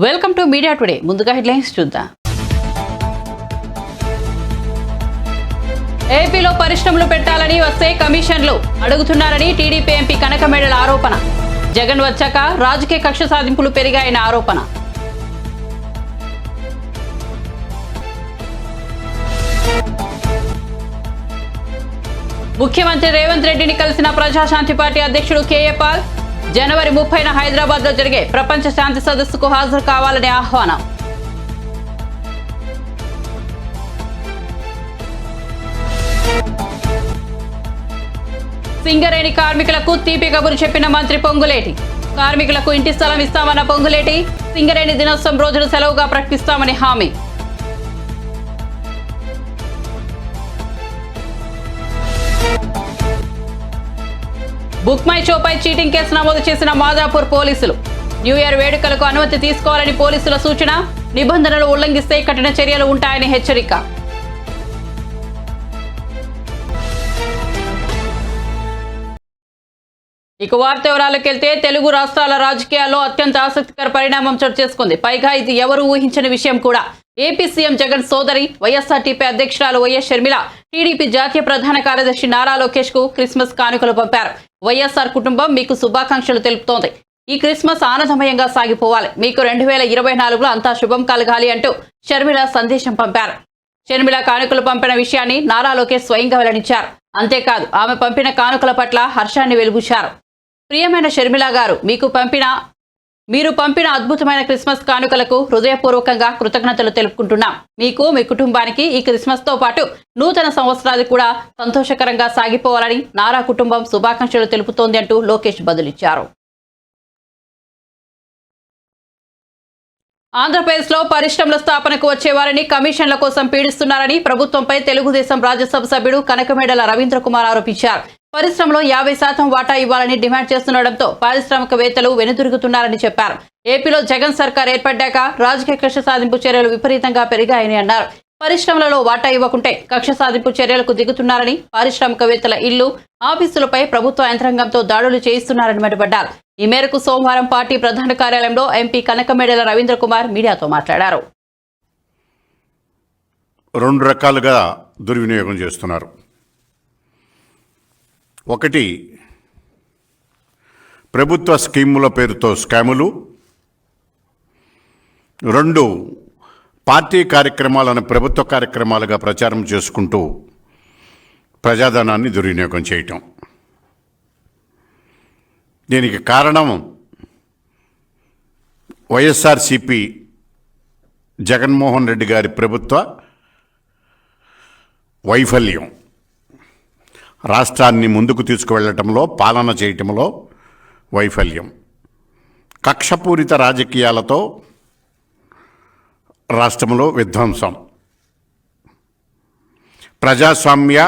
Welcome to media today. ముందుగా headlines చూద్దాం. ఏపీలో పరిశ్రమలు పెట్టాలని వస్తే కమిషన్లు అడుగుతున్నారని టీడీపీ ఎంపీ కనకమేడల ఆరోపణ. జగన్ వచ్చాక రాజకీయ కక్ష సాధింపులు పెరిగాయన్న ఆరోపణ. ముఖ్యమంత్రి రేవంత్ రెడ్డిని కలిసిన ప్రజాశాంతి పార్టీ అధ్యక్షుడు కేఏ పాల్. జనవరి 30న హైదరాబాద్ లో జరిగే ప్రపంచ శాంతి సదస్సుకు హాజరు కావాలని ఆహ్వానం. సింగరేణి కార్మికులకు తీపి కబురు చెప్పిన మంత్రి పొంగులేటి. కార్మికులకు ఇంటి స్థలం ఇస్తామన్న పొంగులేటి సింగరేణి దినోత్సవం రోజును సెలవుగా ప్రకటిస్తామని హామీ. బుక్ మై షోపై చీటింగ్ కేసు నమోదు చేసిన మాదాపూర్ పోలీసులు. న్యూ ఇయర్ వేడుకలకు అనుమతి తీసుకోవాలని పోలీసుల సూచన. నిబంధనలు ఉల్లంఘిస్తే కఠిన చర్యలు ఉంటాయని హెచ్చరిక. ఇక వార్త వివరాలకు వెళ్తే తెలుగు రాష్ట్రాల రాజకీయాల్లో అత్యంత ఆసక్తికర పరిణామం చోటు చేసుకుంది. పైగా ఇది ఎవరు ఊహించని విషయం కూడా. ఏపీ సీఎం జగన్ సోదరి వైఎస్ఆర్టీపీ అధ్యక్షురాలు వైఎస్ షర్మిల టీడీపీ జాతీయ ప్రధాన కార్యదర్శి నారా లోకేష్ కు క్రిస్మస్ కానుకలు పంపారు. వైఎస్ఆర్ కుటుంబం మీకు శుభాకాంక్షలు తెలుపుతోంది. ఈ క్రిస్మస్ ఆనందమయంగా సాగిపోవాలి, మీకు 2024లో అంతా శుభం కలగాలి అంటూ షర్మిల సందేశం పంపారు. షర్మిల కానుకలు పంపిన విషయాన్ని నారా లోకేష్ స్వయంగా వెల్లడించారు. అంతేకాదు ఆమె పంపిన కానుకల పట్ల హర్షాన్ని వెలుబుచ్చారు. ప్రియమైన షర్మిల గారు, మీరు పంపిన అద్భుతమైన క్రిస్మస్ కానుకలకు హృదయపూర్వకంగా కృతజ్ఞతలు తెలుపుకుంటున్నాం. మీకు, మీ కుటుంబానికి ఈ క్రిస్మస్ తో పాటు నూతన సంవత్సరాది కూడా సంతోషకరంగా సాగిపోవాలని నారా కుటుంబం శుభాకాంక్షలు తెలుపుతోంది అంటూ లోకేష్ బదులిచ్చారు. ఆంధ్రప్రదేశ్లో పరిశ్రమల స్థాపనకు వచ్చే వారిని కమిషన్ల కోసం పీడిస్తున్నారని ప్రభుత్వంపై తెలుగుదేశం రాజ్యసభ సభ్యుడు కనకమేడల రవీంద్ర కుమార్ ఆరోపించారు. పరిశ్రమలో 50% వాటా ఇవ్వాలని డిమాండ్ చేస్తుండటంతో పారిశ్రామికవేత్తలు వెనుదిరుగుతున్నారని చెప్పారు. ఏపీలో జగన్ సర్కార్ ఏర్పడ్డాక రాజకీయ కక్ష సాధింపు చర్యలు విపరీతంగా పెరిగాయని అన్నారు. పరిశ్రమలలో వాటా ఇవ్వకుంటే కక్ష సాధింపు చర్యలకు దిగుతున్నారని, పారిశ్రామికవేత్తల ఇళ్లు, ఆఫీసులపై ప్రభుత్వ యంత్రాంగంతో దాడులు చేయిస్తున్నారని మండిపడ్డారు. ఈ మేరకు సోమవారం పార్టీ ప్రధాన కార్యాలయంలో ఎంపీ కనకమేడల రవీంద్ర కుమార్ మీడియాతో మాట్లాడారు. 2 రకాలుగా దుర్వినియోగం చేస్తున్నారు. ఒకటి, ప్రభుత్వ స్కీముల పేరుతో స్కాములు. 2, పార్టీ కార్యక్రమాలను ప్రభుత్వ కార్యక్రమాలుగా ప్రచారం చేసుకుంటూ ప్రజాధనాన్ని దుర్వినియోగం చేయటం. దీనికి కారణం వైఎస్ఆర్సీపీ జగన్మోహన్ రెడ్డి గారి ప్రభుత్వ వైఫల్యం. రాష్ట్రాన్ని ముందుకు తీసుకువెళ్ళటంలో, పాలన చేయటంలో వైఫల్యం. కక్షపూరిత రాజకీయాలతో రాష్ట్రంలో విధ్వంసం. ప్రజాస్వామ్య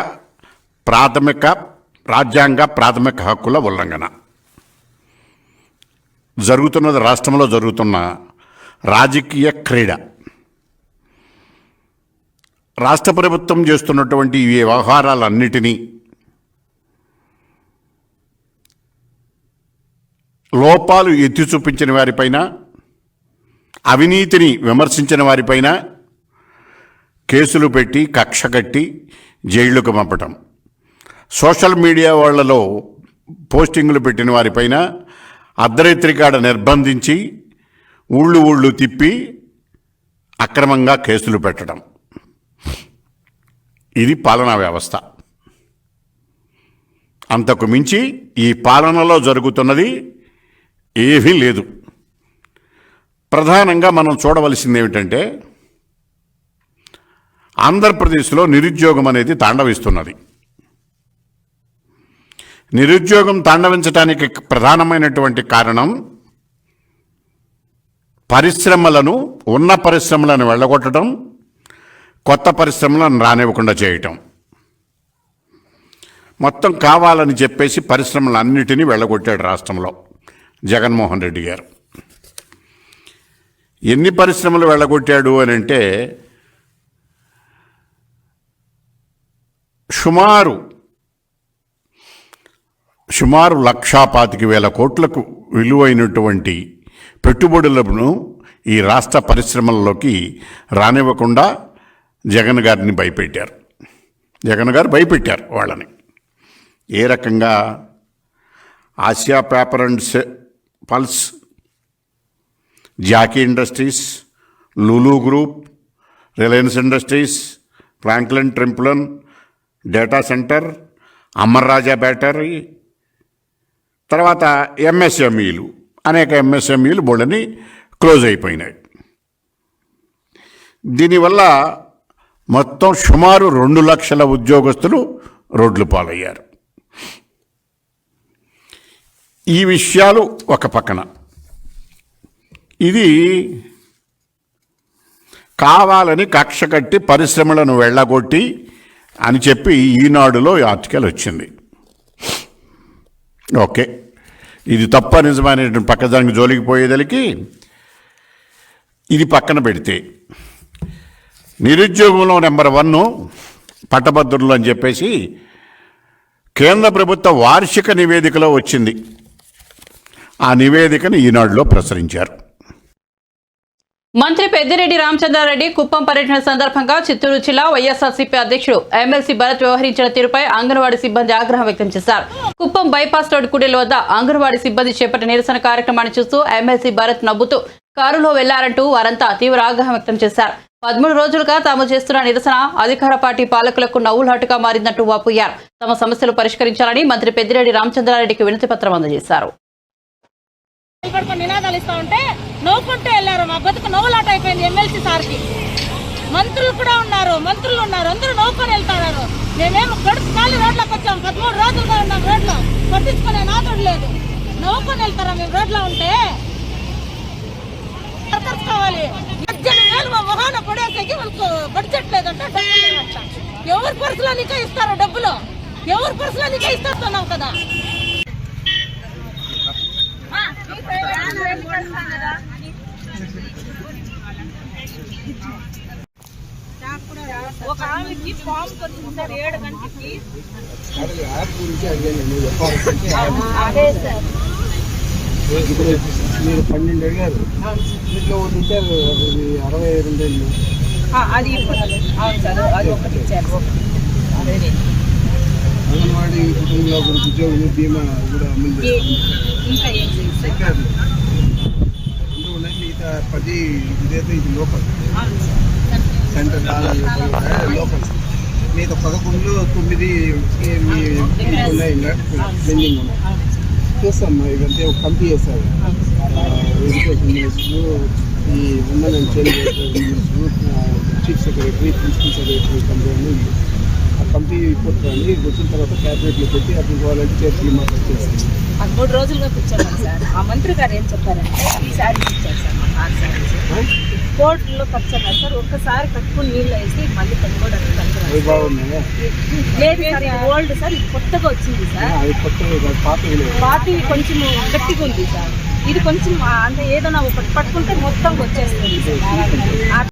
రాజ్యాంగ ప్రాథమిక హక్కుల ఉల్లంఘన జరుగుతున్నది. రాష్ట్రంలో జరుగుతున్న రాజకీయ క్రీడ. రాష్ట్ర ప్రభుత్వం చేస్తున్నటువంటి ఈ వ్యవహారాలన్నిటినీ లోపాలు ఎత్తి చూపించిన వారిపైన, అవినీతిని విమర్శించిన వారిపైన కేసులు పెట్టి కక్ష కట్టి జైళ్లకు పంపటం, సోషల్ మీడియా వాళ్లలో పోస్టింగులు పెట్టిన వారిపైన అర్ధరాత్రికాడ నిర్బంధించి ఊళ్ళు తిప్పి అక్రమంగా కేసులు పెట్టడం. ఇది పాలనా వ్యవస్థ. అంతకు మించి ఈ పాలనలో జరుగుతున్నది ఏమీ లేదు. ప్రధానంగా మనం చూడవలసింది ఏమిటంటే, ఆంధ్రప్రదేశ్లో నిరుద్యోగం అనేది తాండవిస్తున్నది. నిరుద్యోగం తాండవించడానికి ప్రధానమైనటువంటి కారణం ఉన్న పరిశ్రమలను వెళ్ళగొట్టడం, కొత్త పరిశ్రమలను రానివ్వకుండా చేయటం. మొత్తం కావాలని చెప్పేసి పరిశ్రమలన్నిటినీ వెళ్ళగొట్టాడు రాష్ట్రంలో జగన్మోహన్ రెడ్డి గారు. ఎన్ని పరిశ్రమలు వెళ్ళగొట్టాడు అని అంటే, సుమారు 1,25,000 కోట్లకు విలువైనటువంటి పెట్టుబడులను ఈ రాష్ట్ర పరిశ్రమల్లోకి రానివ్వకుండా జగన్ గారిని భయపెట్టారు. జగన్ గారు భయపెట్టారు వాళ్ళని. ఏ రకంగా? Asia paper and pulp, Jockey industries, Lulu group, Reliance industries, Franklin Templeton data center, Amara Raja battery, తర్వాత ఎంఎస్ఎంఈలు, అనేక ఎంఎస్ఎంఈలు బోళ్ళని క్లోజ్ అయిపోయినాయి. దీనివల్ల మొత్తం సుమారు 2 లక్షల ఉద్యోగస్తులు రోడ్లు పాలయ్యారు. ఈ విషయాలు ఒక పక్కన, ఇది కావాలని కక్ష కట్టి పరిశ్రమలను వెళ్ళగొట్టి అని చెప్పి ఈనాడులో ఆర్టికల్ వచ్చింది. ఓకే, ఇది తప్ప నిజమైనటువంటి పక్కదానికి జోలికి పోయేదలికి ఇది పక్కన పెడితే, నిరుద్యోగంలో నెంబర్ 1 పట్టభద్రులు అని చెప్పేసి కేంద్ర ప్రభుత్వ వార్షిక నివేదికలో వచ్చింది. ఆ నివేదికను ఈనాడులో ప్రచురించారు. మంత్రి పెద్దిరెడ్డి రామచంద్రారెడ్డి కుప్పం పర్యటన సందర్భంగా చిత్తూరు జిల్లా వైఎస్ఆర్సీపీ అధ్యక్షుడు ఎమ్మెల్సీ భరత్ వ్యవహరించిన తీరుపై అంగన్వాడీ సిబ్బంది ఆగ్రహం వ్యక్తం చేశారు. కుప్పం బైపాస్ రోడ్ కూడలి వద్ద అంగన్వాడీ సిబ్బంది చేపట్టిన నిరసన కార్యక్రమాన్ని చూస్తూ ఎమ్మెల్సీ భరత్ నవ్వుతూ కారులో వెళ్లారంటూ వారంతా తీవ్ర ఆగ్రహం వ్యక్తం చేశారు. 13 రోజులుగా తాము చేస్తున్న నిరసన అధికార పార్టీ పాలకులకు నవ్వులాటుగా మారిందంటూ వాపోయారు. తమ సమస్యలు పరిష్కరించాలని మంత్రి పెద్దిరెడ్డి రామచంద్రారెడ్డికి వినతి పత్రం అందజేశారు. నినాదాలు ఇస్తా ఉంటే నవ్వుకుంటూ వెళ్ళారు. మా బతుకు నవ్వులాట అయిపోయింది. ఎమ్మెల్సీ సార్కి మంత్రులు కూడా ఉన్నారు, అందరూ నవ్వుకొని వెళ్తున్నారు. మేమేమో గడుపు ఖాళీ రోడ్లకు వచ్చాం. 13 రోజులుగా ఉన్నాం రోడ్లో, పట్టించుకునే నాదుడు లేదు. నవ్వుకొని వెళ్తారా మేము రోడ్లో ఉంటే? కావాలి మా మొహాన పడేసేకి వాళ్ళకు బడ్జెట్ లేదంట, డబ్బులు లేదంట. ఎవరి పర్సులోనికే ఇస్తారు డబ్బులు, ఎవరి పర్సులోనికే ఇస్తున్నాం కదా. ఒక ఆమెకి ఫామ్ కొట్టించారు 7 గంటలకి. అదే సార్, మీరు 12 అడిగారు, ఇంట్లో ఇచ్చారు 62 ఏళ్ళు. అది అవును సార్, అది ఒకటి ఇచ్చారు. అంగన్వాడీ కుటుంబంలో ఒకరికి ఉద్యోగం, బీమా కూడా అమలు ఇంకా ఏం చేస్తారు? మిగతా 10 ఇదైతే ఇది లోకల్ సెంటర్ లోకల్. మిగతా 11లో 9 ఉన్నాయి ఇంకా పెండింగ్ ఉన్నాయి. చూస్తాం ఇదంతా ఒక కమిటీ చేస్తారు. ఎడ్యుకేషన్ మినిస్టర్, ఈ women and child minister, chief secretary, principal secretary committee. ఆ కమిటీ రిపోర్ట్ రాని వచ్చిన తర్వాత క్యాబినెట్లో పెట్టి అప్పుడు వాళ్ళంటే చేతులు మాకు చేస్తాం. 13 రోజులుగా కూర్చోండి సార్. ఆ మంత్రి గారు ఏం చెప్పారంటే ఈ శారీస్ ఇచ్చారు సార్, మా 6 శారీస్ కోర్టులో ఖర్చు అన్నారు సార్. ఒక్కసారి కట్టుకుని నీళ్ళు వేసి మళ్ళీ కట్టుకోవడానికి అవి బాగున్నాయా? లేదు సార్, ఇది ఓల్డ్ సార్, ఇది కొత్తగా వచ్చింది సార్. అది కొత్తగా పాతి కొంచెం గట్టిగా ఉంది సార్. ఇది కొంచెం అంటే ఏదైనా ఒకటి పట్టుకుంటే మొత్తం వచ్చేస్తుంది సార్.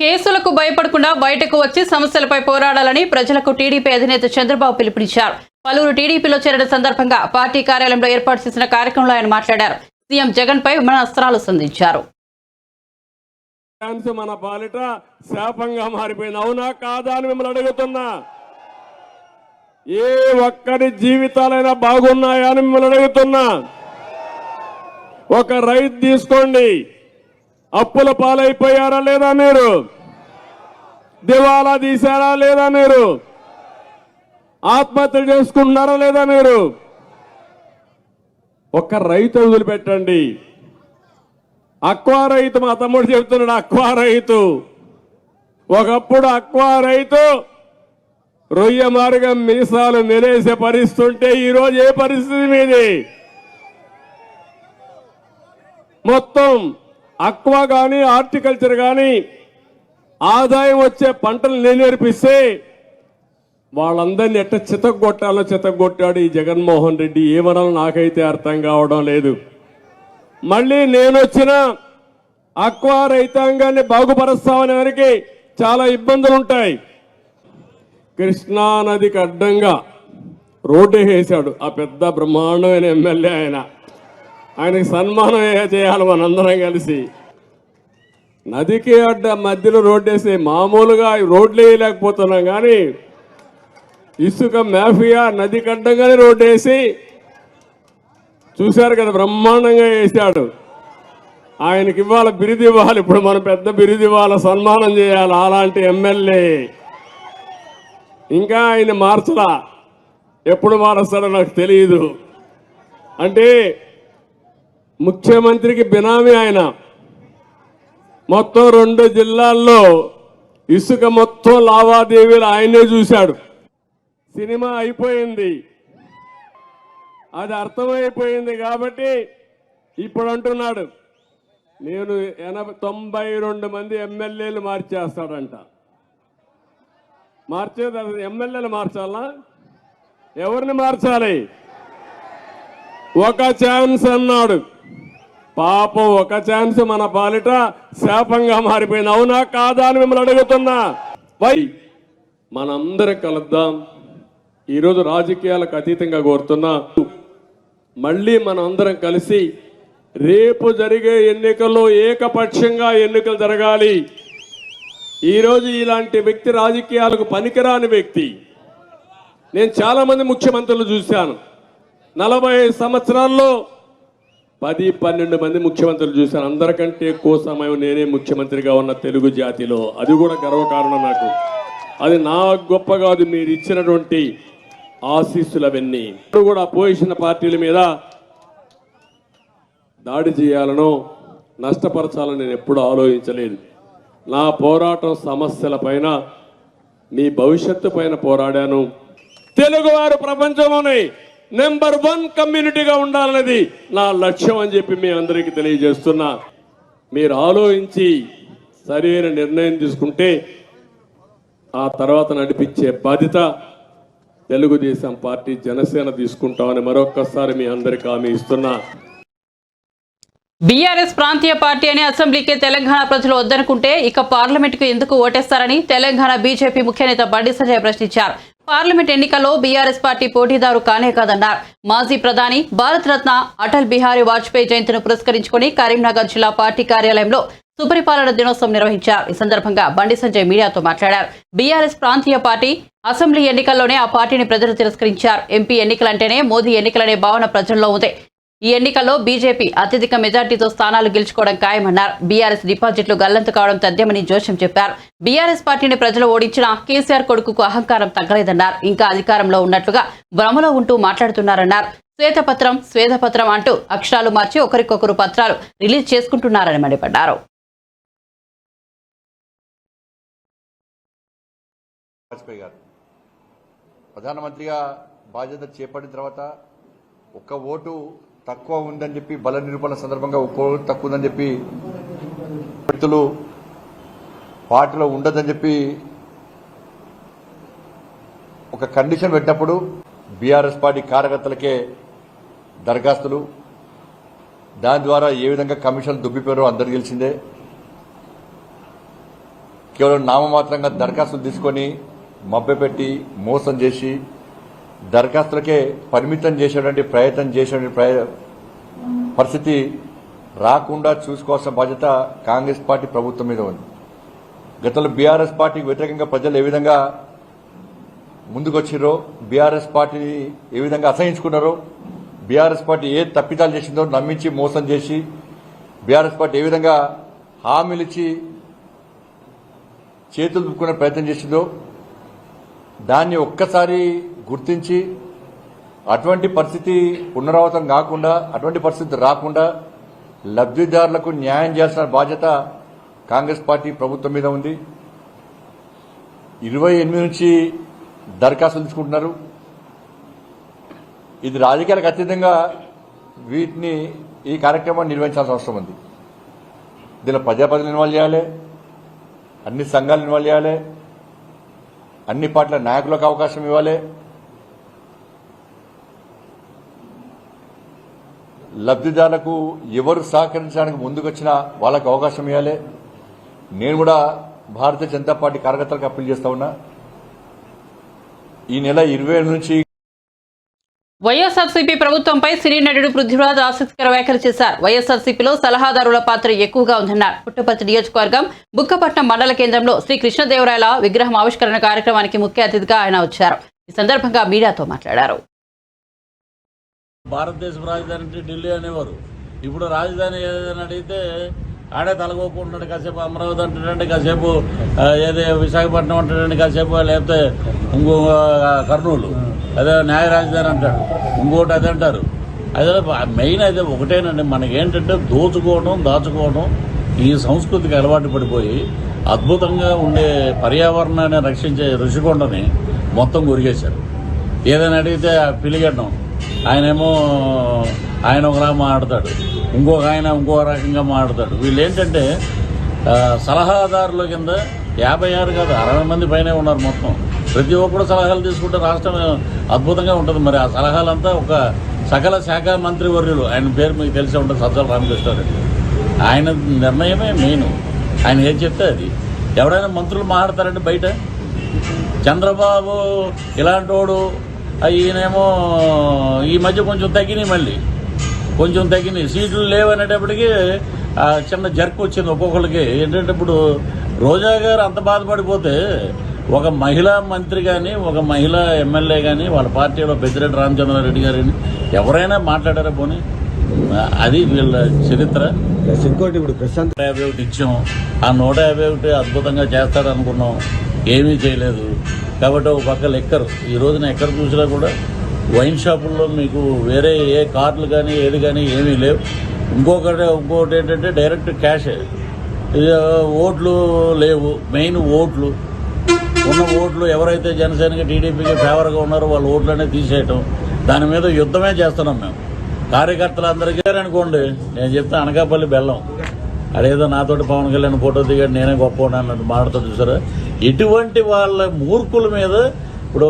కేసులకు భయపడకుండా బయటకు వచ్చి సమస్యలపై పోరాడాలని ప్రజలకు టీడీపీ అధినేత చంద్రబాబు పిలుపునిచ్చారు. పలువురు టీడీపీలో చేరిన సందర్భంగా పార్టీ కార్యాలయంలో ఏర్పాటు చేసిన కార్యక్రమంలో ఆయన మాట్లాడారు. సీఎం జగన్ పై విమర్శనాలు సంధించారు. మన పాలిట శాపంగా మారిపోయింది, అవునా కాదా అని మిమ్మల్ని అడుగుతున్నా. ఏ ఒక్కరి జీవితాలైనా బాగున్నాయా అని మిమ్మల్ని అడుగుతున్నా. ఒక రైతు తీసుకోండి, అప్పుల పాలైపోయారా లేదా మీరు? దివాలా తీశారా లేదా మీరు? ఆత్మహత్యలు చేసుకుంటున్నారా లేదా మీరు? ఒక్క రైతు వదిలిపెట్టండి. అక్వా రైతు, మా తమ్ముడు చెప్తున్నాడు, అక్వా రైతు. ఒకప్పుడు అక్వా రైతు రొయ్య మార్గం మీసాలు మెలేసే పరిస్థితి ఉంటే ఈరోజు ఏ పరిస్థితి మీది? మొత్తం అక్వా కానీ హార్టికల్చర్ కానీ ఆదాయం వచ్చే పంటలు నేర్పిస్తే వాళ్ళందరినీ ఎట్ట చితగొట్టాలో చితగొట్టాడు ఈ జగన్మోహన్ రెడ్డి. ఏమనాలో నాకైతే అర్థం కావడం లేదు. మళ్ళీ నేను వచ్చిన అక్వా రైతాంగాన్ని బాగుపరుస్తామనే వారికి చాలా ఇబ్బందులు ఉంటాయి. కృష్ణా నదికి అడ్డంగా రోడ్డు వేసాడు ఆ పెద్ద బ్రహ్మాండమైన ఎమ్మెల్యే ఆయన. ఆయనకి సన్మానం చేయాలి మనందరం కలిసి. నదికి అడ్డ మధ్యలో రోడ్డు వేసి మామూలుగా రోడ్లు వేయలేకపోతున్నాం, కానీ ఇసుక మాఫియా నదికి అడ్డంగానే రోడ్డు వేసి చూశారు కదా, బ్రహ్మాండంగా వేశాడు. ఆయనకి ఇవ్వాలి బిరుదు ఇవ్వాలి, ఇప్పుడు మనం పెద్ద బిరుదు ఇవ్వాలి, సన్మానం చేయాలి అలాంటి ఎమ్మెల్యే. ఇంకా ఆయన మార్చలా, ఎప్పుడు మారుస్తాడో నాకు తెలియదు. అంటే ముఖ్యమంత్రికి బినామీ ఆయన. మొత్తం 2 జిల్లాల్లో ఇసుక మొత్తం లావాదేవీలు ఆయనే చూశాడు. సినిమా అయిపోయింది, అది అర్థమైపోయింది కాబట్టి ఇప్పుడు అంటున్నాడు నేను 92 మంది ఎమ్మెల్యేలు మార్చేస్తాడంట. మార్చేది ఎమ్మెల్యేలు మార్చాలా? ఎవరిని మార్చాలి? ఒక ఛాన్స్ అన్నాడు. పాపం ఒక ఛాన్స్ మన పాలిట శాపంగా మారిపోయింది. అవునా కాదా అని మిమ్మల్ని అడుగుతున్నా. మనందరం కలుద్దాం. ఈరోజు రాజకీయాలకు అతీతంగా కోరుతున్నా, మళ్ళీ మనం అందరం కలిసి రేపు జరిగే ఎన్నికల్లో ఏకపక్షంగా ఎన్నికలు జరగాలి. ఈరోజు ఇలాంటి వ్యక్తి రాజకీయాలకు పనికిరాని వ్యక్తి. నేను చాలా మంది ముఖ్యమంత్రులు చూశాను. 40 సంవత్సరాల్లో 10-12 మంది ముఖ్యమంత్రులు చూశాను. అందరికంటే ఎక్కువ సమయం నేనే ముఖ్యమంత్రిగా ఉన్న తెలుగు జాతిలో. అది కూడా గర్వకారణం నాకు. అది నా గొప్ప కాదు, మీరు ఇచ్చినటువంటి ఆశీస్సులు అవన్నీ. కూడా అపోజిషన్ పార్టీల మీద దాడి చేయాలనో నష్టపరచాలని నేను ఎప్పుడూ ఆలోచించలేదు. నా పోరాటం సమస్యల పైన, మీ భవిష్యత్తు పైన పోరాడాను. తెలుగువారు ప్రపంచంలోనే నెంబర్ 1 కమ్యూనిటీగా ఉండాలనేది నా లక్ష్యం అని చెప్పి మీ అందరికీ తెలియజేస్తున్నా. మీరు ఆలోచించి సరైన నిర్ణయం తీసుకుంటే ఆ తర్వాత నడిపించే బాధ్యత తెలుగుదేశం పార్టీ, జనసేన తీసుకుంటామని మరొక్కసారి మీ అందరికీ హామీ ఇస్తున్నా. బీఆర్ఎస్ ప్రాంతీయ పార్టీ అని అసెంబ్లీకి తెలంగాణ ప్రజలు వద్దనుకుంటే ఇక పార్లమెంటుకు ఎందుకు ఓటేస్తారని తెలంగాణ బీజేపీ ముఖ్య నేత బండి సంజయ్ ప్రశ్నించారు. పార్లమెంట్ ఎన్నికల్లో బీఆర్ఎస్ పార్టీ పోటీదారు కానే కాదన్నారు. మాజీ ప్రధాని భారతరత్న అటల్ బిహారీ వాజ్పేయి జయంతిని పురస్కరించుకుని కరీంనగర్ జిల్లా పార్టీ కార్యాలయంలో సుపరిపాలన దినోత్సవం నిర్వహించారు. ఈ సందర్భంగా బండి సంజయ్ మీడియాతో మాట్లాడారు. బీఆర్ఎస్ ప్రాంతీయ పార్టీ అసెంబ్లీ ఎన్నికల్లోనే ఆ పార్టీని ప్రజలు తిరస్కరించారు. ఎంపీ ఎన్నికలంటేనే మోదీ ఎన్నికలనే భావన ప్రజల్లో ఉంది. ఈ ఎన్నికల్లో బీజేపీ అత్యధిక మెజార్టీతో స్థానాలు గెలుచుకోవడం ఖాయమన్నారు. బీఆర్ఎస్ డిపాజిట్లు గల్లంతు కావడం తథ్యమని జోషం చెప్పారు. బీఆర్ఎస్ పార్టీని ప్రజలు ఓడించిన కేసీఆర్ కొడుకుకు అహంకారం తగ్గలేదన్నారు. ఇంకా అధికారంలో ఉన్నట్లుగా భ్రమలో ఉంటూ మాట్లాడుతున్నారన్నారు. శ్వేతపత్రం అంటూ అక్షరాలు మార్చి ఒకరికొకరు పత్రాలు రిలీజ్ చేసుకుంటున్నారని మండిపడ్డారు. వాజ్పేయి గారు ప్రధానమంత్రిగా బాధ్యత చేపట్టిన తర్వాత ఒక్క ఓటు తక్కువ ఉందని చెప్పి, బల నిరూపణ సందర్భంగా ఒక్క ఓటు తక్కువ ఉందని చెప్పి వ్యక్తులు పార్టీలో ఉండదని చెప్పి ఒక కండిషన్ పెట్టినప్పుడు బీఆర్ఎస్ పార్టీ కార్యకర్తలకే దరఖాస్తులు, దాని ద్వారా ఏ విధంగా కమిషన్ దుబ్బిపోయారో అందరికీ తెలిసిందే. కేవలం నామమాత్రంగా దరఖాస్తులు తీసుకొని మభ్యపెట్టి మోసం చేసి దరఖాస్తులకే పరిమితం చేసేటువంటి ప్రయత్నం చేసేటువంటి పరిస్థితి రాకుండా చూసుకోవాల్సిన బాధ్యత కాంగ్రెస్ పార్టీ ప్రభుత్వం మీద ఉంది. గతంలో బీఆర్ఎస్ పార్టీకి వ్యతిరేకంగా ప్రజలు ఏ విధంగా ముందుకొచ్చిరో, బీఆర్ఎస్ పార్టీని ఏ విధంగా అసహించుకున్నారో, బీఆర్ఎస్ పార్టీ ఏ తప్పిదాలు చేసిందో నమ్మించి మోసం చేసి బీఆర్ఎస్ పార్టీ ఏ విధంగా హామీలిచ్చి చేతులు దుక్కునే ప్రయత్నం చేసిందో దాన్ని ఒక్కసారి గుర్తించి అటువంటి పరిస్థితి పునరావృతం కాకుండా, అటువంటి పరిస్థితి రాకుండా లబ్ధిదారులకు న్యాయం చేయాల్సిన బాధ్యత కాంగ్రెస్ పార్టీ ప్రభుత్వం మీద ఉంది. 28 నుంచి దరఖాస్తులు తీసుకుంటున్నారు. ఇది రాజకీయాలకు అతీతంగా వీటిని, ఈ కార్యక్రమాన్ని నిర్వహించాల్సిన అవసరం ఉంది. దీనిలో ప్రజాప్రతినిధులు ఇన్వాల్వ్ చేయాలి, అన్ని సంఘాలు ఇన్వాల్వ్ చేయాలి, అన్ని పార్టీల నాయకులకు అవకాశం ఇవ్వాలి, లబ్ధిదారులకు ఎవరు సహకరించడానికి ముందుకొచ్చినా వాళ్ళకు అవకాశం ఇవ్వాలి. నేను కూడా భారతీయ జనతా పార్టీ కార్యకర్తలకు అప్పీల్ చేస్తా ఉన్నా. ఈ నెల 27 నుంచి వైఎస్ఆర్సీపీ ప్రభుత్వంపై సినీ నటుడు పృథ్వీరాజ్ ఆసక్తికర వ్యాఖ్యలు చేశారు. వైఎస్ఆర్సీపీలో సలహాదారుల పాత్ర ఎక్కువగా ఉందన్నారు. పుట్టపర్తి నియోజకవర్గం బుక్కపట్నం మండల కేంద్రంలో శ్రీ కృష్ణదేవరాయల విగ్రహం ఆవిష్కరణ కార్యక్రమానికి ముఖ్య అతిథిగా ఆయన వచ్చారు. ఈ సందర్భంగా మీడియాతో మాట్లాడారు. భారతదేశ రాజధాని అంటే ఢిల్లీ అనేవారు. ఇప్పుడు రాజధాని ఏదైనా అడిగితే ఆడే తలగోకుంటున్నాడు. కాసేపు అమరావతి అంటాడండి, కాసేపు ఏదో విశాఖపట్నం అంటాడండి, కాసేపు లేకపోతే ఇంకో కర్నూలు అదే న్యాయ రాజధాని అంటాడు, ఇంకోటి అదే అంటారు. అదే మెయిన్ అయితే ఒకటేనండి, మనకేంటంటే దాచుకోవడం ఈ సంస్కృతికి అలవాటు పడిపోయి అద్భుతంగా ఉండే పర్యావరణాన్ని రక్షించే ఋషికొండని మొత్తం గురిగేశారు. ఏదైనా అడిగితే పిలిగడ్డం ఆయన ఒకలా మాట్లాడతాడు, ఇంకొక ఆయన ఇంకో రకంగా మాట్లాడతాడు. వీళ్ళు ఏంటంటే సలహాదారుల కింద 56 కాదు 60 మంది పైనే ఉన్నారు మొత్తం. ప్రతి ఒక్కరు సలహాలు తీసుకుంటే రాష్ట్రం అద్భుతంగా ఉంటుంది. మరి ఆ సలహాలంతా ఒక సకల శాఖ మంత్రి వర్యులు, ఆయన పేరు మీకు తెలిసే ఉంటుంది, సజ్జల రామకృష్ణారెడ్డి. ఆయన నిర్ణయమే మెయిన్. ఆయన ఏం చెప్తే అది. ఎవరైనా మంత్రులు మాట్లాడతారంటే బయట చంద్రబాబు ఇలాంటి వాడు, ఈయనేమో ఈ మధ్య కొంచెం తగ్గినాయి సీట్లు లేవనేటప్పటికీ చిన్న జర్క్ వచ్చింది ఒక్కొక్కరికి. ఏంటంటే ఇప్పుడు రోజా గారు అంత బాధపడిపోతే ఒక మహిళా మంత్రి కానీ ఒక మహిళా ఎమ్మెల్యే కానీ వాళ్ళ పార్టీలో పెద్దిరెడ్డి రామచంద్రారెడ్డి గారిని ఎవరైనా మాట్లాడారా పోనీ? అది వీళ్ళ చరిత్ర. 151 ఇచ్చాం, ఆ 151 అద్భుతంగా చేస్తాడనుకున్నాం, ఏమీ చేయలేదు. కాబట్టి ఒక పక్క లెక్కరు. ఈ రోజున ఎక్కడ చూసినా కూడా వైన్ షాపుల్లో మీకు వేరే ఏ కార్లు కానీ ఏది కానీ ఏమీ లేవు. ఇంకొకటి ఏంటంటే డైరెక్ట్ క్యాషే. ఓట్లు లేవు. మెయిన్ ఓట్లు ఉన్న ఓట్లు ఎవరైతే జనసేనకి టీడీపీకి ఫేవర్గా ఉన్నారో వాళ్ళ ఓట్లనే తీసేయటం, దాని మీద యుద్ధమే చేస్తున్నాం మేము. కార్యకర్తలందరికీ అనుకోండి, నేను చెప్తే అనకాపల్లి బెల్లం అదేదో నాతోటి పవన్ కళ్యాణ్ ఫోటో దిగాడు నేనే గొప్ప అన్నట్టు మాటతో చూసారా. ఇటువంటి వాళ్ళ మూర్ఖుల మీద ఇప్పుడు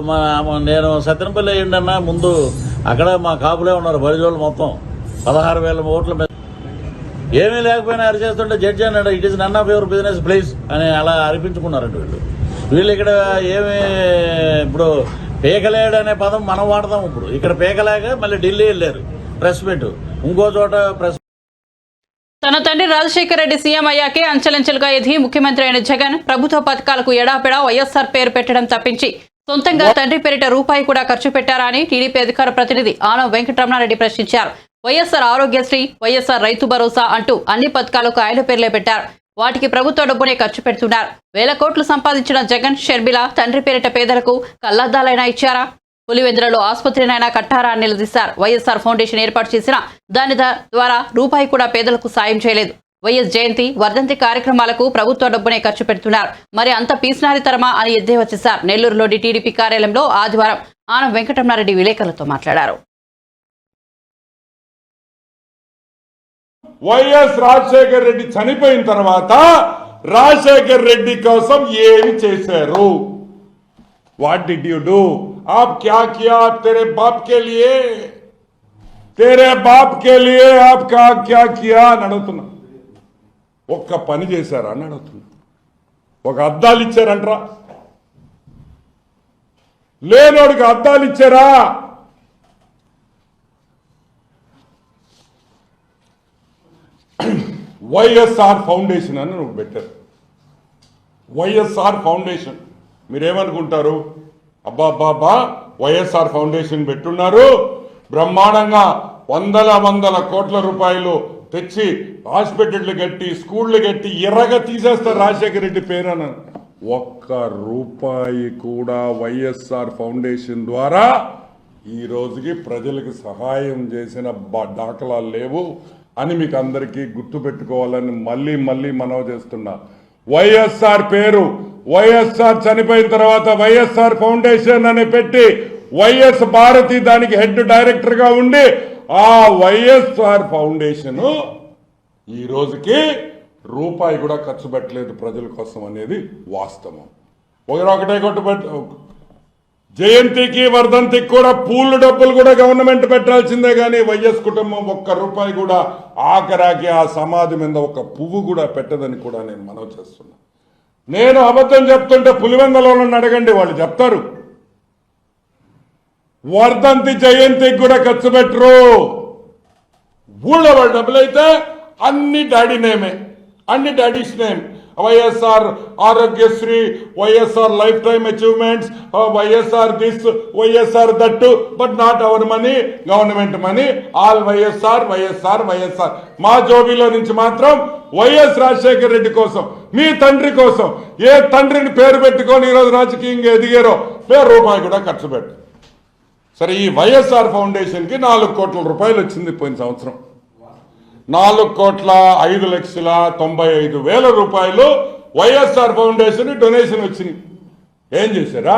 నేను సత్యనపల్లి అయ్యిండన్నా ముందు అక్కడ మా కాపులే ఉన్నారు బలిజోళ్ళు మొత్తం 16,000 ఓట్ల మీద ఏమీ లేకపోయినా అరిచేస్తుంటే జడ్జి అన్నాడు it is none of your business please అని అలా అరిపించుకున్నారండి వీళ్ళు ఇక్కడ ఏమి ఇప్పుడు పీకలేడు అనే పదం మనం వాడదాం. ఇప్పుడు ఇక్కడ పీకలేక మళ్ళీ ఢిల్లీ వెళ్ళారు ప్రెస్ మీట్, ఇంకో చోట ప్రెస్. తన తండ్రి రాజశేఖర రెడ్డి సీఎం అయ్యాకే అంచెలంచెలుగా ఎదిగి ముఖ్యమంత్రి అయిన జగన్ ప్రభుత్వ పథకాలకు ఎడాపెడా వైఎస్ఆర్ పేరు పెట్టడం తప్పించి సొంతంగా తండ్రి పేరిట రూపాయి కూడా ఖర్చు పెట్టారా అని టీడీపీ అధికార ప్రతినిధి ఆనం వెంకటరమణారెడ్డి ప్రశ్నించారు. వైఎస్ఆర్ ఆరోగ్యశ్రీ, వైఎస్ఆర్ రైతు భరోసా అంటూ అన్ని పథకాలకు ఆయన పేర్లే పెట్టారు. వాటికి ప్రభుత్వ డబ్బునే ఖర్చు పెడుతున్నారు. 1000 కోట్లు సంపాదించిన జగన్, షర్మిల తండ్రి పేరిట పేదలకు కళ్లద్దాలైనా ఇచ్చారా? పులివెందులలో ఆసుపత్రినైనా కట్టారా అని నిలదీశారు. వైఎస్ఆర్ ఫౌండేషన్ ఏర్పాటు చేసిన దాని ద్వారా రూపాయి కూడా పేదలకు సాయం చేయలేదు. వైఎస్ జయంతి, వర్ధంతి కార్యక్రమాలకు ప్రభుత్వ డబ్బునే ఖర్చు పెడుతున్నారు. మరి అంత పీసినారితరమా అని ఎద్దేవా చేశారు. నెల్లూరులోని టీడీపీ కార్యాలయంలో ఆదివారం ఆనం వెంకటరమణారెడ్డి విలేకరులతో మాట్లాడారు. వైఎస్ రాజశేఖర్ రెడ్డి చనిపోయిన తర్వాత రాజశేఖర్ రెడ్డి కోసం ఏమి చేశారు? What did you do? आप क्या किया तेरे बाप के लिए? तेरे बाप के लिए आप क्या किया అని అడుగుతున్నా. ఒక్క పని చేశారా అని అడుగుతున్నా. ఒక అద్దాలు ఇచ్చారంటరా? లేనోడికి అద్దాలు ఇచ్చారా? వైఎస్ఆర్ ఫౌండేషన్ అని నువ్వు పెట్టారు. వైఎస్ఆర్ ఫౌండేషన్ మీరేమనుకుంటారు? అబ్బాబ్బాబ్బా వైఎస్ఆర్ ఫౌండేషన్ పెట్టున్నారు, బ్రహ్మాండంగా వందల కోట్ల రూపాయలు తెచ్చి హాస్పిటళ్లు కట్టి స్కూళ్లు కట్టి ఎర్రగా తీసేస్తారు రాజశేఖర రెడ్డి పేరున. 1 రూపాయి కూడా వైఎస్ఆర్ ఫౌండేషన్ ద్వారా ఈ రోజుకి ప్రజలకు సహాయం చేసిన దాఖలాలు లేవు అని మీకు అందరికీ గుర్తు పెట్టుకోవాలని మళ్ళీ మనవి చేస్తున్నా. వైఎస్ఆర్ పేరు, వైఎస్ఆర్ చనిపోయిన తర్వాత వైఎస్ఆర్ ఫౌండేషన్ అని పెట్టి వైఎస్ భారతి దానికి హెడ్ డైరెక్టర్ గా ఉండి ఆ వైఎస్ఆర్ ఫౌండేషన్ ఈ రోజుకి రూపాయి కూడా ఖర్చు పెట్టలేదు ప్రజల కోసం అనేది వాస్తవం. ఒకటే జయంతికి వర్ధంతికి కూడా పూలు డబ్బులు కూడా గవర్నమెంట్ పెట్టాల్సిందే కానీ వైఎస్ కుటుంబం 1 రూపాయి కూడా ఆఖరాకి ఆ సమాధి మీద 1 పువ్వు కూడా పెట్టదని కూడా నేను మనవి చేస్తున్నా. నేను అబద్ధం చెప్తుంటే పులివెందులలో అడగండి, వాళ్ళు చెప్తారు. వర్ధంతి జయంతికి కూడా ఖర్చు పెట్టరు. ఊళ్ళో వాళ్ళ డబ్బులైతే అన్ని డాడీ నేమే, అన్ని daddy's name. YSR Aarogyasri, YSR lifetime achievements, YSR this, YSR that, but not our money, government money, all YSR YSR YSR. మా జోబీలో నుంచి మాత్రం వైఎస్ రాజశేఖర రెడ్డి కోసం, మీ తండ్రి కోసం, ఏ తండ్రిని పేరు పెట్టుకొని ఈరోజు రాజకీయంగా ఎదిగారో రూపాయి కూడా ఖర్చు పెట్టు. సరే, ఈ వైఎస్ఆర్ ఫౌండేషన్కి 4 కోట్ల రూపాయలు వచ్చింది పోయిన సంవత్సరం. 4,05,95,000 రూపాయలు వైఎస్ఆర్ ఫౌండేషన్ డొనేషన్ వచ్చినాయి. ఏం చేశారా?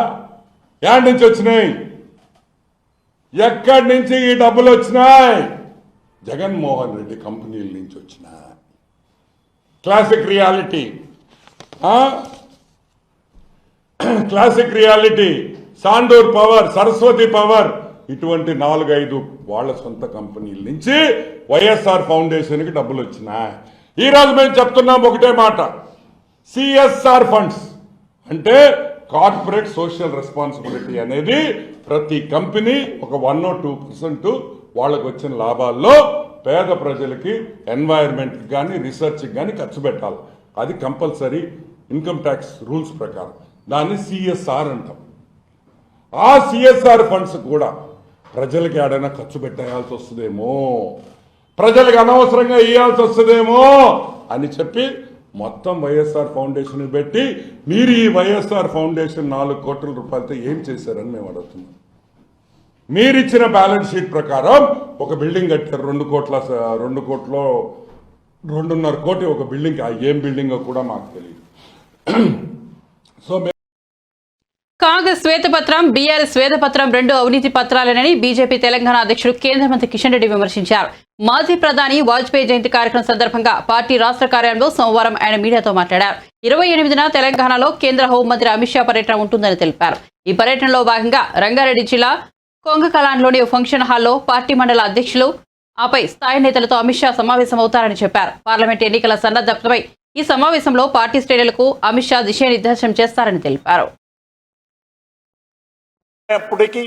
ఎక్కడి నుంచి వచ్చినాయి? ఎక్కడి నుంచి ఈ డబ్బులు వచ్చినాయి? జగన్మోహన్ రెడ్డి కంపెనీల నుంచి వచ్చినాయి. Classic reality, classic reality, Sandur power, Saraswati power, ఇటువంటి 4-5 వాళ్ళ సొంత కంపెనీల నుంచి వైఎస్ఆర్ ఫౌండేషన్కి డబ్బులు వచ్చినాయి. ఈరోజు మేము చెప్తున్నాం ఒకటే మాట, సిఎస్ఆర్ ఫండ్స్ అంటే కార్పొరేట్ సోషల్ రెస్పాన్సిబిలిటీ అనేది ప్రతి కంపెనీ ఒక 1 or 2% వాళ్ళకు వచ్చిన లాభాల్లో పేద ప్రజలకి, ఎన్వైరన్మెంట్కి కానీ రీసెర్చ్కి కానీ ఖర్చు పెట్టాలి. అది కంపల్సరీ ఇన్కమ్ ట్యాక్స్ రూల్స్ ప్రకారం. దాన్ని సిఎస్ఆర్ అంటాం. ఆ సిఎస్ఆర్ ఫండ్స్ కూడా ప్రజలకి ఏడైనా ఖర్చు పెట్టేయాల్సి వస్తుందేమో, ప్రజలకు అనవసరంగా ఇవ్వాల్సి వస్తుందేమో అని చెప్పి మొత్తం వైఎస్ఆర్ ఫౌండేషన్ పెట్టి, మీరు ఈ వైఎస్ఆర్ ఫౌండేషన్ 4 కోట్ల రూపాయలతో ఏం చేశారని మేము అడుగుతున్నాం. మీరిచ్చిన బ్యాలెన్స్ షీట్ ప్రకారం ఒక బిల్డింగ్ కట్టారు, 2 కోట్ల 2.5 కోటి ఒక బిల్డింగ్. ఏం బిల్డింగ్ కూడా మాకు తెలియదు. సో కాంగ్రెస్ శ్వేతపత్రం, బీఆర్ఎస్ శ్వేతపత్రం 2 అవినీతి పత్రాలేనని బీజేపీ తెలంగాణ అధ్యక్షుడు కేంద్ర మంత్రి కిషన్ రెడ్డి విమర్శించారు. మాజీ ప్రధాని వాజ్పేయి జయంతి కార్యక్రమం సందర్భంగా పార్టీ రాష్ట్ర కార్యాలయంలో సోమవారం ఆయన మీడియాతో మాట్లాడారు. 28న తెలంగాణలో కేంద్ర హోంమంత్రి అమిత్ షా పర్యటన ఉంటుందని తెలిపారు. ఈ పర్యటనలో భాగంగా రంగారెడ్డి జిల్లా కొంగకలాన్లోని ఫంక్షన్ హాల్లో పార్టీ మండల అధ్యక్షులు, ఆపై స్థాయి నేతలతో అమిత్ షా సమావేశమవుతారని చెప్పారు. పార్లమెంట్ ఎన్నికల సన్నద్ధతపై ఈ సమావేశంలో పార్టీ శ్రేణులకు అమిత్ షా దిశానిర్దేశం చేస్తారని తెలిపారు. అప్పటికి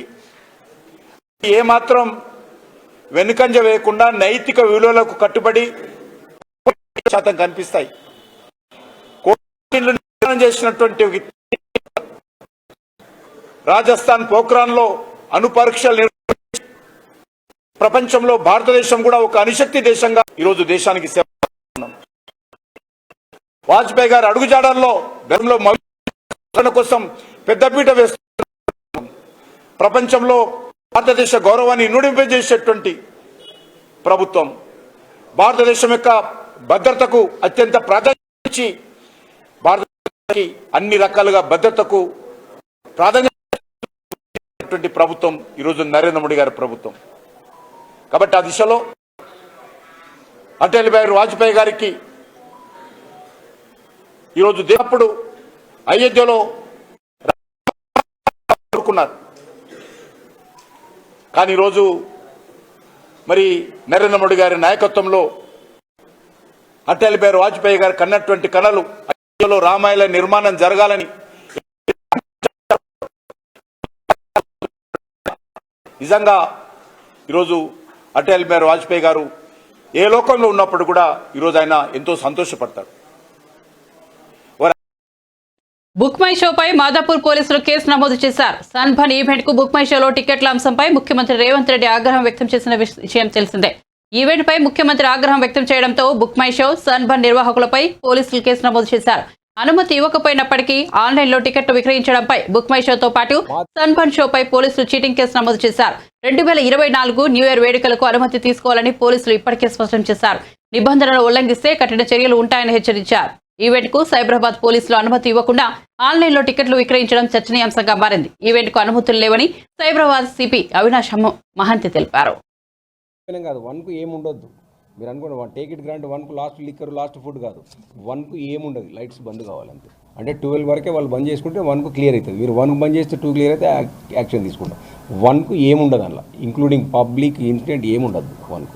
ఏమాత్రం వెనుకంజ వేయకుండా నైతిక విలువలకు కట్టుబడి శాతం కనిపిస్తాయి. చేసినటువంటి రాజస్థాన్ పోఖ్రాన్లో అణు పరీక్షలు నిర్వహించి ప్రపంచంలో భారతదేశం కూడా ఒక అణుశక్తి దేశంగా ఈరోజు దేశానికి సేవ. వాజ్పేయి గారు అడుగుజాడల్లో కోసం పెద్దపీట వేస్తున్నారు. ప్రపంచంలో భారతదేశ గౌరవాన్ని ఇనుడింపజేసేటువంటి ప్రభుత్వం, భారతదేశం యొక్క భద్రతకు అత్యంత ప్రాధాన్యత ఇచ్చి భారతదేశానికి అన్ని రకాలుగా భద్రతకు ప్రాధాన్యత ప్రభుత్వం ఈరోజు నరేంద్ర మోడీ గారి ప్రభుత్వం. కాబట్టి ఆ దిశలో అటల్ బిహారీ వాజ్పేయి గారికి ఈరోజు దేశప్పుడు అయోధ్యలో కోరుకున్నారు. కానీ ఈరోజు మరి నరేంద్ర మోడీ గారి నాయకత్వంలో అటల్ బిహారీ వాజ్పేయి గారు కన్నటువంటి కలలు అయోధ్యలో రామాలయ నిర్మాణం జరగాలని నిజంగా ఈరోజు అటల్ బిహారీ వాజ్పేయి గారు ఏ లోకంలో ఉన్నప్పుడు కూడా ఈరోజు ఆయన ఎంతో సంతోషపడతారు. బుక్ మై షోపై మాదాపూర్ పోలీసులు కేసు నమోదు చేశారు. సన్బర్న్ ఈవెంట్ కు బుక్ మై షోలో టికెట్ల అంశంపై ముఖ్యమంత్రి రేవంత్ రెడ్డి ఆగ్రహం వ్యక్తం చేసిన విషయం తెలిసిందే. ఈవెంట్ పై ముఖ్యమంత్రి ఆగ్రహం వ్యక్తం చేయడంతో బుక్ మై షో, సన్బర్న్ నిర్వాహకులపై పోలీసులు కేసు నమోదు చేశారు. అనుమతి ఇవ్వకపోయినప్పటికీ ఆన్లైన్లో టికెట్లు విక్రయించడంపై బుక్ మై షోతో పాటు సన్బర్న్ షోపై పోలీసులు చీటింగ్ కేసు నమోదు చేశారు. 2024 న్యూ ఇయర్ వేడుకలకు అనుమతి తీసుకోవాలని పోలీసులు ఇప్పటికే స్పష్టం చేశారు. నిబంధనలు ఉల్లంఘిస్తే కఠిన చర్యలు ఉంటాయని హెచ్చరించారు. ఈవెంట్ కు సైబరాబాద్ పోలీసులు అనుమతి ఇవ్వకుండా ఆన్లైన్లో టికెట్లు విక్రయించడం చర్చనీయాంశంగా మారింది. ఈవెంట్ కు అనుమతులు లేవని సైబరాబాద్ సిపి అవినాష్ మహంతి తెలిపారు. కాదు 1 కు ఏముండొద్దు, మీరు అనుకోండి టేక్ ఇట్ గ్రాంట్ 1 కు లాస్ట్ లిక్కర్ లాస్ట్ ఫుడ్ కాదు, 1 కు ఏముండదు, లైట్స్ బంద్ కావాలంతే. అంటే 12 వరకే వాళ్ళు బంద్ చేసుకుంటే 1 కు క్లియర్ అవుతుంది. మీరు 1 కు బంద్ చేస్తే 2 క్లియర్ అయితే యాక్షన్ తీసుకుంటాం. 1 కు ఏముండదు అందులో, ఇంక్లూడింగ్ పబ్లిక్ ఇన్సిడెంట్ ఏముండదు 1 కు.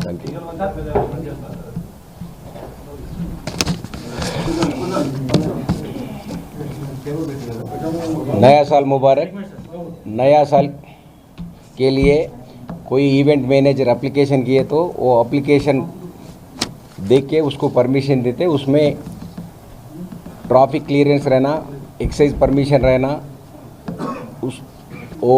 Thank you. नया साल मुबारक। नया साल के लिए कोई इवेंट मैनेजर एप्लीकेशन किए तो वो एप्लीकेशन देख के उसको परमिशन देते, उसमें ट्रैफिक क्लियरेंस रहना, एक्साइज परमिशन रहना, वो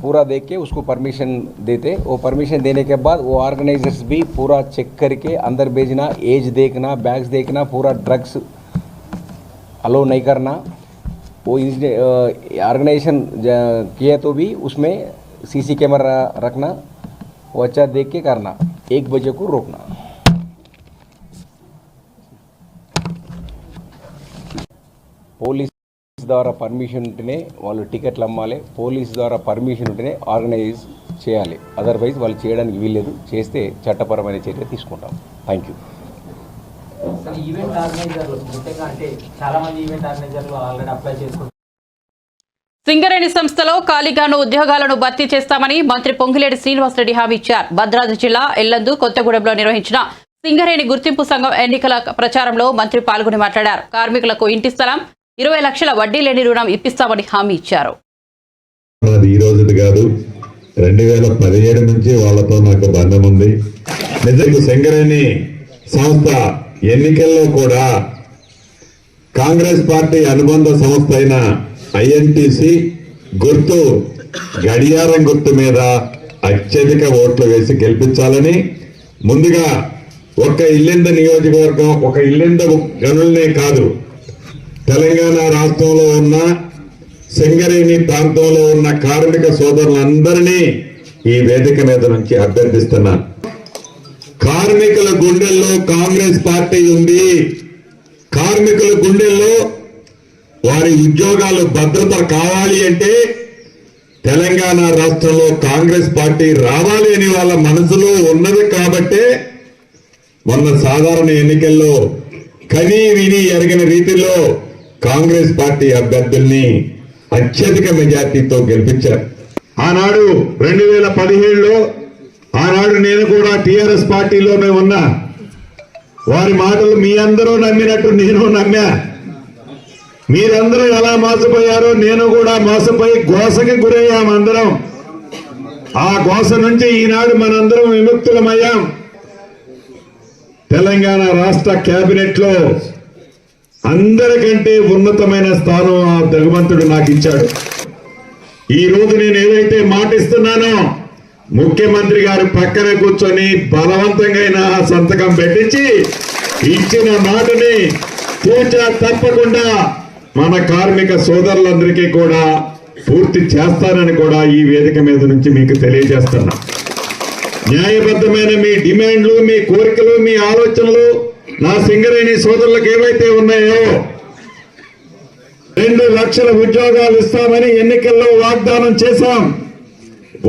पूरा देख के उसको परमिशन देते। वो परमिशन देने के बाद वो ऑर्गेनाइजर्स भी पूरा चेक करके अंदर भेजना, एज देखना, बैग्स देखना, पूरा ड्रग्स अलो नहीं करना। वो ऑर्गेनाइजेशन किया तो भी उसमें सीसी कैमरा रखना, वो अच्छा देख के करना, 1 बजे को रोकना। పోలీస్ ద్వారా పర్మిషన్ ఉంటేనే వాళ్ళు టికెట్లు అమ్మాలి, పోలీస్ ద్వారా పర్మిషన్ ఉంటేనే ఆర్గనైజ్ చేయాలి, అదర్వైజ్ వాళ్ళు చేయడానికి వీల్లేదు, చేస్తే చట్టపరమైన చర్య తీసుకుంటాం. Thank you. ఈవెంట్ ఆర్గనైజర్లు ముఖ్యంగా అంటే చాలా మంది ఈవెంట్ ఆర్గనైజర్లు ఆల్రెడీ అప్లై చేసుకుంటారు. సింగరేణి సంస్థలో ఖాళీగాను ఉద్యోగాలను భర్తీ చేస్తామని మంత్రి పొంగులేటి శ్రీనివాసరెడ్డి హామీ ఇచ్చారు. భద్రాద్రి జిల్లా ఎల్లందు కొత్తగూడెంలో నిర్వహించిన సింగరేణి గుర్తింపు సంఘం ఎన్నికల ప్రచారంలో మంత్రి పాల్గొని మాట్లాడారు. కార్మికులకు ఇంటి స్థలం, 20 లక్షల వడ్డీ లేని రుణం ఇప్పిస్తామని హామీ ఇచ్చారు. ఈ రోజు కాదు, 2017 నుంచి వాళ్ళతో నాకు బంధం ఉంది. నిజంగా సింగరేణి సంస్థ ఎన్నికల్లో కూడా కాంగ్రెస్ పార్టీ అనుబంధ సంస్థ అయిన ఐఎన్టీసీ గుర్తు గడియారం గుర్తు మీద అత్యధిక ఓట్లు వేసి గెలిపించాలని ముందుగా ఒక ఇల్లెంద నియోజకవర్గం, ఒక ఇల్లెంద గనులనే కాదు, తెలంగాణ రాష్ట్రంలో ఉన్న సింగరేణి ప్రాంతంలో ఉన్న కార్మిక సోదరులందరినీ ఈ వేదిక మీద నుంచి అభ్యర్థిస్తున్నాను. కార్మికుల గుండెల్లో కాంగ్రెస్ పార్టీ ఉంది. కార్మికుల గుండెల్లో వారి ఉద్యోగాలు భద్రత కావాలి అంటే తెలంగాణ రాష్ట్రంలో కాంగ్రెస్ పార్టీ రావాలి అని వాళ్ళ మనసులో ఉన్నది. కాబట్టే మొన్న సాధారణ ఎన్నికల్లో కనీ విని ఎరగని రీతిలో కాంగ్రెస్ పార్టీ అభ్యర్థుల్ని అత్యధిక మెజార్టీతో గెలిపించారు. ఆనాడు 2017లో ఆనాడు నేను కూడా టిఆర్ఎస్ పార్టీలోనే ఉన్నా. వారి మాటలు మీ అందరూ నమ్మినట్టు నేను నమ్మా. మీరందరూ ఎలా మోసపోయారో నేను కూడా మోసపోయి గోసకి గురయ్యాం అందరం. ఆ గోస నుంచి ఈనాడు మనందరం విముక్తులమయ్యాం. తెలంగాణ రాష్ట్ర కేబినెట్ లో అందరికంటే ఉన్నతమైన స్థానం ఆ భగవంతుడు నాకు ఇచ్చాడు. ఈ రోజు నేను ఏదైతే మాటిస్తున్నానో ముఖ్యమంత్రి గారు పక్కన కూర్చొని బలవంతంగా సంతకం పెట్టించి ఇచ్చిన మాటని పూర్తిగా తప్పకుండా మన కార్మిక సోదరులందరికీ కూడా పూర్తి చేస్తానని కూడా ఈ వేదిక మీద నుంచి మీకు తెలియజేస్తున్నా. న్యాయబద్ధమైన మీ డిమాండ్లు, మీ కోరికలు, మీ ఆలోచనలు నా సింగరేణి సోదరులకు ఏవైతే ఉన్నాయో 2 లక్షల ఉద్యోగాలు ఇస్తామని ఎన్నికల్లో వాగ్దానం చేశాం.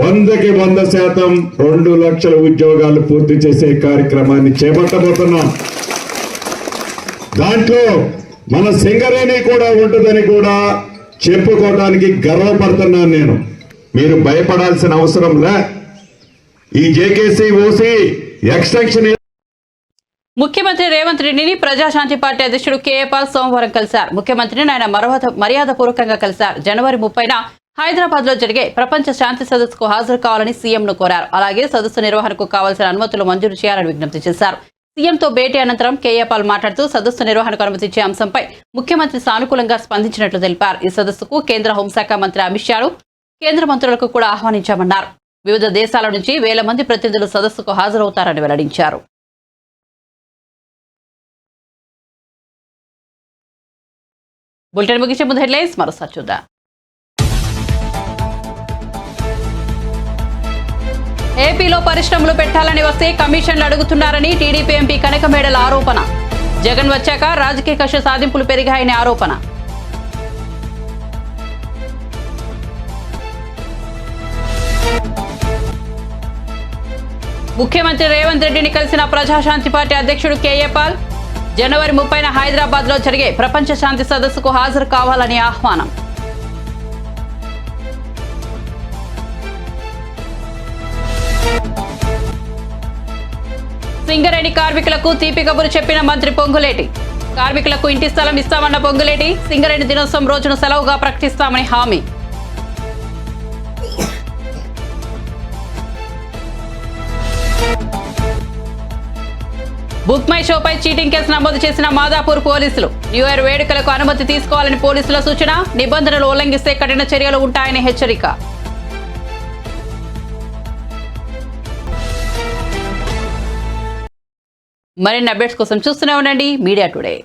100కి 100% 2 లక్షల ఉద్యోగాలు పూర్తి చేసే కార్యక్రమాన్ని చేపట్టబోతున్నాం. దాంట్లో మన సింగరేణి కూడా ఉంటుందని కూడా చెప్పుకోవడానికి గర్వపడుతున్నాను నేను. మీరు భయపడాల్సిన అవసరం లే. ఈ జేకేసీ ఓసీ ఎక్స్టెన్షన్ ముఖ్యమంత్రి రేవంత్ రెడ్డిని ప్రజాశాంతి పార్టీ అధ్యక్షుడు కేఏ పాల్ సోమవారం కలిశారు. ముఖ్యమంత్రిని ఆయన మర్యాదపూర్వకంగా కలిశారు. జనవరి 30న హైదరాబాద్ లో జరిగే ప్రపంచ శాంతి సదస్సుకు హాజరు కావాలని సీఎంను కోరారు. అలాగే సదస్సు నిర్వహణకు కావాల్సిన అనుమతులు మంజూరు చేయాలని విజ్ఞప్తి చేశారు. సీఎంతో భేటీ అనంతరం కేఏ పాల్ మాట్లాడుతూ సదస్సు నిర్వహణకు అనుమతించే అంశంపై ముఖ్యమంత్రి సానుకూలంగా స్పందించినట్లు తెలిపారు. ఈ సదస్సుకు కేంద్ర హోంశాఖ మంత్రి అమిత్ షాను, కేంద్ర మంత్రులకు కూడా ఆహ్వానించామన్నారు. వివిధ దేశాల నుంచి 1000 మంది ప్రతినిధులు సదస్సుకు హాజరవుతారని వెల్లడించారు. బులెటిన్ ముగించే ముందు హెడ్లైన్స్ మరోసారి చూద్దాం. ఏపీలో పరిశ్రమలు పెట్టాలని వస్తే కమిషన్లు అడుగుతున్నారని టీడీపీ ఎంపీ కనకమేడల ఆరోపణ. జగన్ వచ్చాక రాజకీయ కక్ష సాధింపులు పెరిగాయని ఆరోపణ. ముఖ్యమంత్రి రేవంత్ రెడ్డిని కలిసిన ప్రజాశాంతి పార్టీ అధ్యక్షుడు కేఏ పాల్. జనవరి 30న హైదరాబాద్ లో జరిగే ప్రపంచ శాంతి సదస్సుకు హాజరు కావాలని ఆహ్వానం. సింగరేణి కార్మికులకు తీపి కబురు చెప్పిన మంత్రి పొంగులేటి. కార్మికులకు ఇంటి స్థలం ఇస్తామన్న పొంగులేటి, సింగరేణి దినోత్సవం రోజును సెలవుగా ప్రకటిస్తామని హామీ. బుక్ మై షోపై చీటింగ్ కేసు నమోదు చేసిన మాదాపూర్ పోలీసులు. న్యూ ఇయర్ వేడుకలకు అనుమతి తీసుకోవాలని పోలీసుల సూచన, నిబంధనలు ఉల్లంఘిస్తే కఠిన చర్యలు ఉంటాయని హెచ్చరిక. మరిన్ని అప్డేట్స్ కోసం చూస్తూనే ఉండండి మీడియా టుడే.